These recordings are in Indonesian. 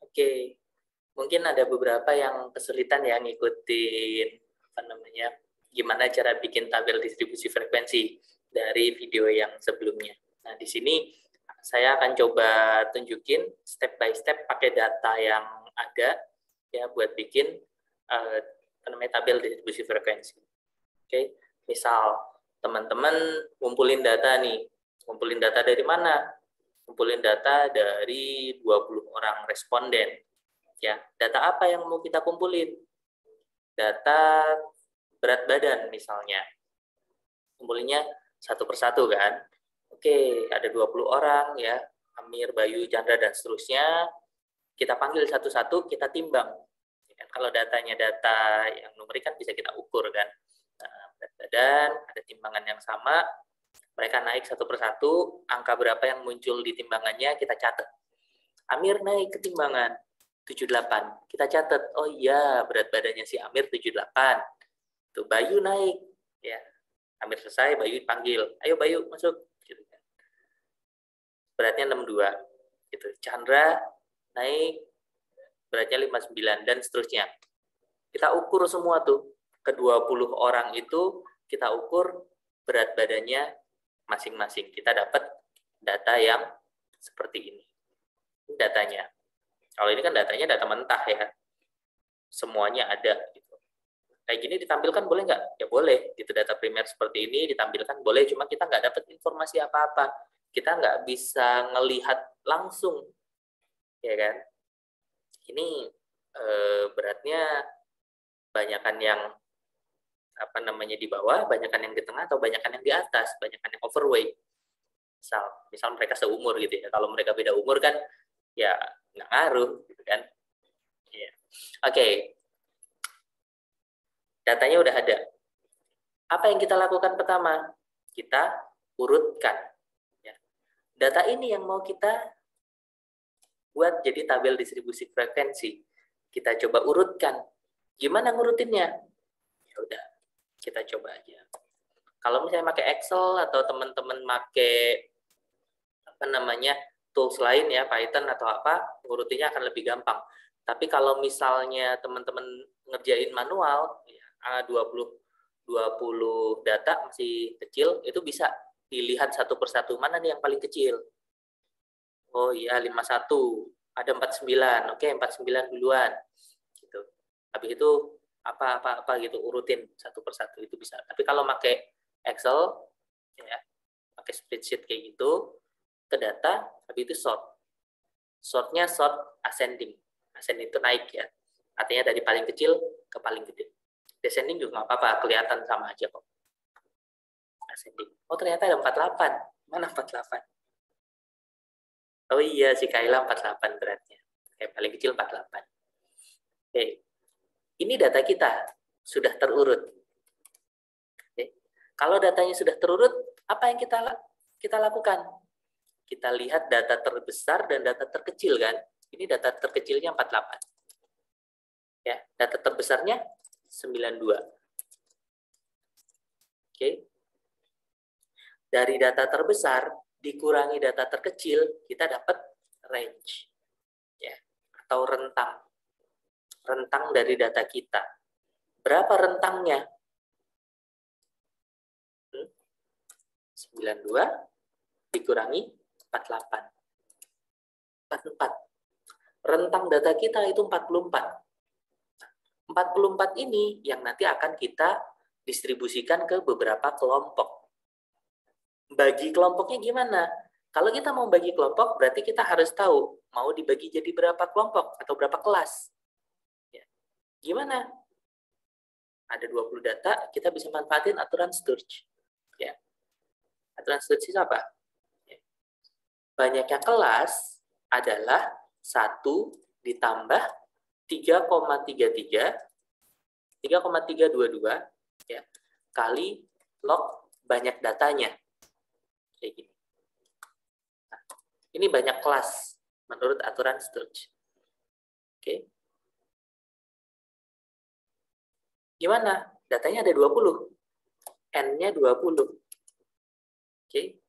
Oke, mungkin ada beberapa yang kesulitan ya ngikutin gimana cara bikin tabel distribusi frekuensi dari video yang sebelumnya. Nah, di sini saya akan coba tunjukin step by step pakai data yang ada ya buat bikin tabel distribusi frekuensi. Oke, misal teman-teman ngumpulin data nih. Ngumpulin data dari mana? Ngumpulin data dari 20 orang responden. Ya, data apa yang mau kita kumpulin? Data berat badan misalnya. Kumpulinnya satu persatu kan. Oke, ada 20 orang ya. Amir, Bayu, Chandra, dan seterusnya. Kita panggil satu-satu, kita timbang. Kalau datanya data yang numerik kan bisa kita ukur kan. Nah, berat badan, ada timbangan yang sama. Mereka naik satu persatu, angka berapa yang muncul di timbangannya kita catat. Amir naik ke timbangan 78. Kita catat, oh iya berat badannya si Amir 78. Tuh Bayu naik, ya. Amir selesai, Bayu panggil, ayo Bayu masuk. Gitu kan. Beratnya 62. Gitu. Chandra naik, beratnya 59 dan seterusnya. Kita ukur semua tuh. Ke-20 orang itu kita ukur berat badannya masing-masing. Kita dapat data yang seperti ini. Datanya. Kalau ini kan datanya data mentah ya. Semuanya ada gitu. Kayak gini ditampilkan boleh nggak? Ya boleh. Gitu data primer seperti ini ditampilkan boleh, cuma kita nggak dapat informasi apa-apa. Kita nggak bisa ngelihat langsung. Ya kan? Ini beratnya banyakan yang di bawah, banyakan yang di tengah, atau banyakan yang di atas, banyakan yang overweight. Misal mereka seumur gitu ya. Kalau mereka beda umur kan ya nggak ngaruh gitu kan. Ya. Oke. Datanya udah ada. Apa yang kita lakukan pertama? Kita urutkan. Ya. Data ini yang mau kita buat jadi tabel distribusi frekuensi. Kita coba urutkan. Gimana ngurutinnya? Ya udah, kita coba aja. Kalau misalnya pakai Excel atau teman-teman pakai tools lain ya, Python atau apa, ngurutinya akan lebih gampang. Tapi kalau misalnya teman-teman ngerjain manual, ya, 20 data masih kecil, itu bisa dilihat satu persatu mana nih yang paling kecil. Oh iya 51, ada 49. Oke, 49 duluan. Gitu. Habis itu apa gitu urutin satu persatu itu bisa. Tapi kalau pakai Excel ya, pakai spreadsheet kayak gitu, ke data, habis itu sort. Sortnya sort ascending. Ascending itu naik ya. Artinya dari paling kecil ke paling gede. Descending juga nggak apa-apa, kelihatan sama aja kok. Ascending. Oh ternyata ada 48. Mana 48? Oh iya, si Kaila 48 beratnya. Kayak paling kecil 48. Oke. Ini data kita sudah terurut. Oke. Kalau datanya sudah terurut, apa yang kita lakukan? Kita lihat data terbesar dan data terkecil kan. Ini data terkecilnya 48. Ya, data terbesarnya 92. Oke. Dari data terbesar dikurangi data terkecil, kita dapat range. Ya, atau rentang. Rentang dari data kita. Berapa rentangnya? 92 dikurangi 48. 44. Rentang data kita itu 44. 44 ini yang nanti akan kita distribusikan ke beberapa kelompok. Bagi kelompoknya gimana? Kalau kita mau bagi kelompok, berarti kita harus tahu mau dibagi jadi berapa kelompok atau berapa kelas. Ya. Gimana? Ada 20 data, kita bisa manfaatin aturan Sturge. Ya. Aturan Sturge itu apa? Ya. Banyaknya kelas adalah 1 ditambah 3,322 ya, kali log banyak datanya. Kayak gini. Nah, ini banyak kelas menurut aturan Sturge. Oke. Gimana? Datanya ada 20. N-nya 20. Oke.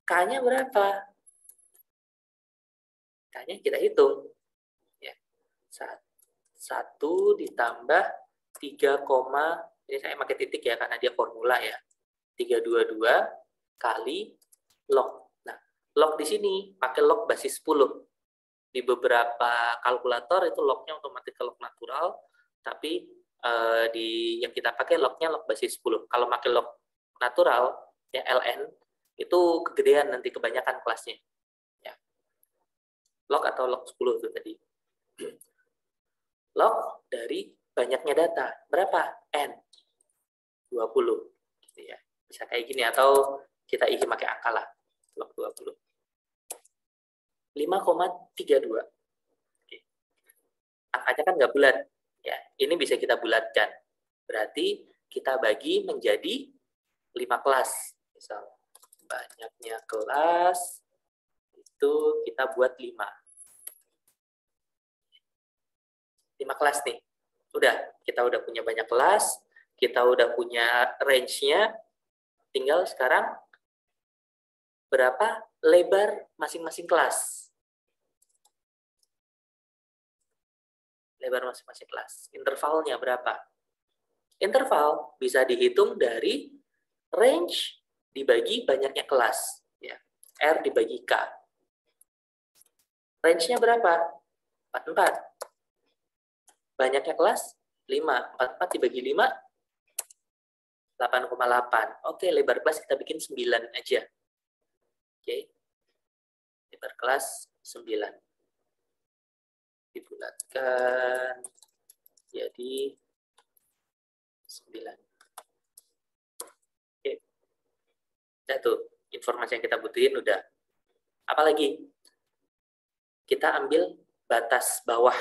K-nya berapa? K-nya kita hitung. Ya. 1 ditambah 3, ini saya pakai titik ya karena dia formula ya. 322 kali log. Nah, log di sini pakai log basis 10. Di beberapa kalkulator itu lognya otomatis ke log natural, tapi di yang kita pakai lognya log basis 10. Kalau pakai log natural, ya ln, itu kegedean nanti kebanyakan kelasnya. Ya. Log atau log 10 itu tadi. Log dari banyaknya data. Berapa? N. 20. Gitu ya. Bisa kayak gini, atau kita isi pakai angka lah. Log 20. 5,32. Oke. Angkanya kan nggak bulat. Ya, ini bisa kita bulatkan. Berarti kita bagi menjadi 5 kelas. Misal, banyaknya kelas, itu kita buat 5. 5 kelas nih. Kita udah punya banyak kelas, kita udah punya range-nya, tinggal sekarang berapa lebar masing-masing kelas. Lebar masing-masing kelas. Intervalnya berapa? Interval bisa dihitung dari range dibagi banyaknya kelas. Ya. R dibagi K. Range-nya berapa? 44. Banyaknya kelas 5. 44 dibagi 5, 8,8. Oke, lebar kelas kita bikin 9 aja. Oke. Lebar kelas 9. Dibulatkan jadi 9. Oke. Udah tuh, informasi yang kita butuhin udah. Apalagi? Kita ambil batas bawah.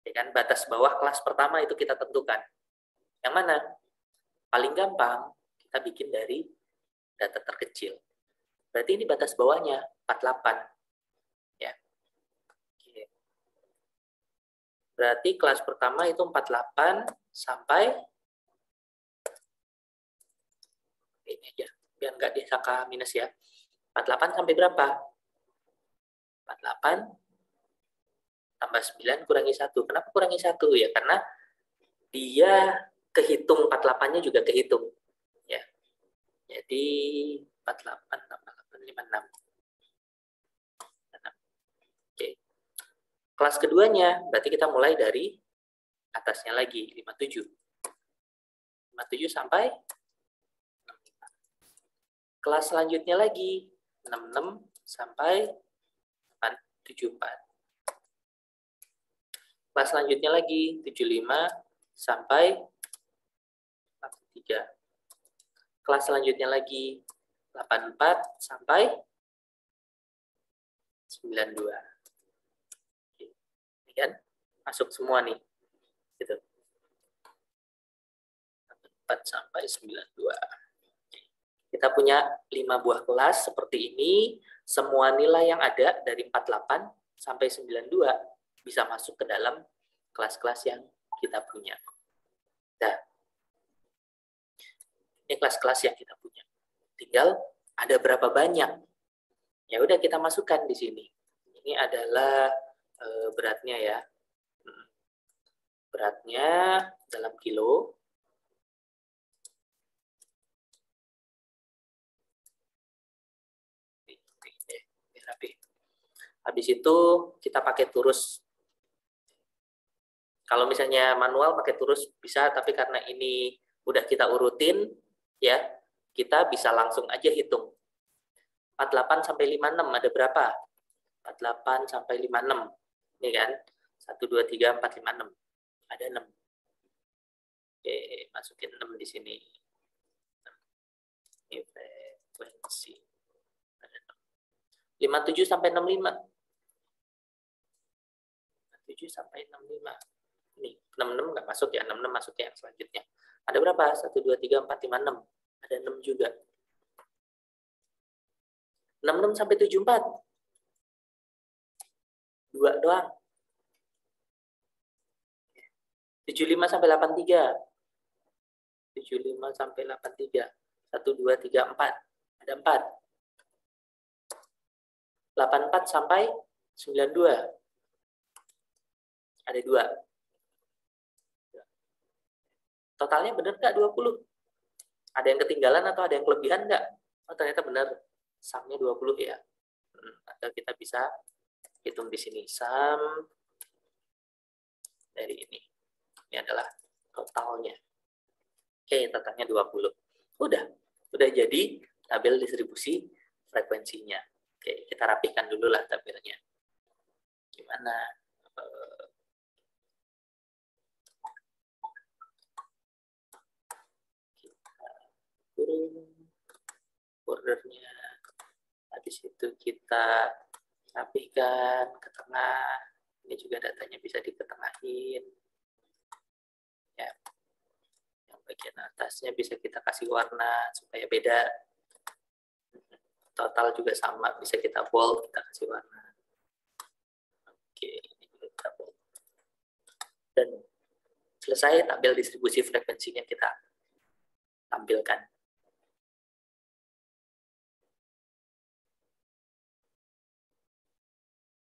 Ya kan? Batas bawah kelas pertama itu kita tentukan. Yang mana? Paling gampang kita bikin dari data terkecil. Berarti ini batas bawahnya 48. Ya. Oke. Berarti kelas pertama itu 48 sampai ini aja, biar nggak disangka minus ya. 48 sampai berapa? 48 tambah 9 kurangi 1. Kenapa kurangi 1? Ya karena dia kehitung 48-nya juga kehitung. Ya. Jadi 48 tambah 8, 56. Oke. Kelas keduanya berarti kita mulai dari atasnya lagi, 57. 57 sampai 65. Kelas selanjutnya lagi 66 sampai 74. Kelas selanjutnya lagi 75 sampai 83. Kelas selanjutnya lagi 84 sampai 92. Ini kan masuk semua nih. Gitu. 84 sampai 92. Kita punya 5 buah kelas seperti ini. Semua nilai yang ada dari 48 sampai 92 bisa masuk ke dalam kelas-kelas yang kita punya. Nah, ini kelas-kelas yang kita punya. Tinggal ada berapa banyak. Ya udah kita masukkan di sini. Ini adalah beratnya ya. Beratnya dalam kilo. Habis itu kita pakai turus. Kalau misalnya manual pakai turus bisa, tapi karena ini udah kita urutin, ya kita bisa langsung aja hitung. 48 sampai 56 ada berapa? 48 sampai 56. Ini kan? 1, 2, 3, 4, 5, 6. Ada 6. Oke, masukin 6 di sini. Ini frekuensi. Ada 6. 57 sampai 65. 57 sampai 65. Ini 66 nggak masuk ya, 66 masuk ya yang selanjutnya. Ada berapa? 1, 2, 3, 4, 5, 6. Ada 6 juga. 66 sampai 74. 2 doang. 75 sampai 83. 75 sampai 83. 1, 2, 3, 4. Ada 4. 84 sampai 92. Ada 2. Totalnya benar nggak 20? Ada yang ketinggalan atau ada yang kelebihan nggak? Oh, ternyata benar. Sumnya 20 ya. Atau kita bisa hitung di sini. Sum dari ini. Ini adalah totalnya. Oke, totalnya 20. Udah jadi tabel distribusi frekuensinya. Oke, kita rapikan dulu lah tabelnya. Gimana? Kita turun bordernya. Habis itu kita rapikan ke tengah. Ini juga datanya bisa diketengahin. Ya. Yang bagian atasnya bisa kita kasih warna supaya beda. Total juga sama, bisa kita bold, kita kasih warna. Oke, ini juga kita bold. Dan selesai tabel distribusi frekuensinya kita tampilkan.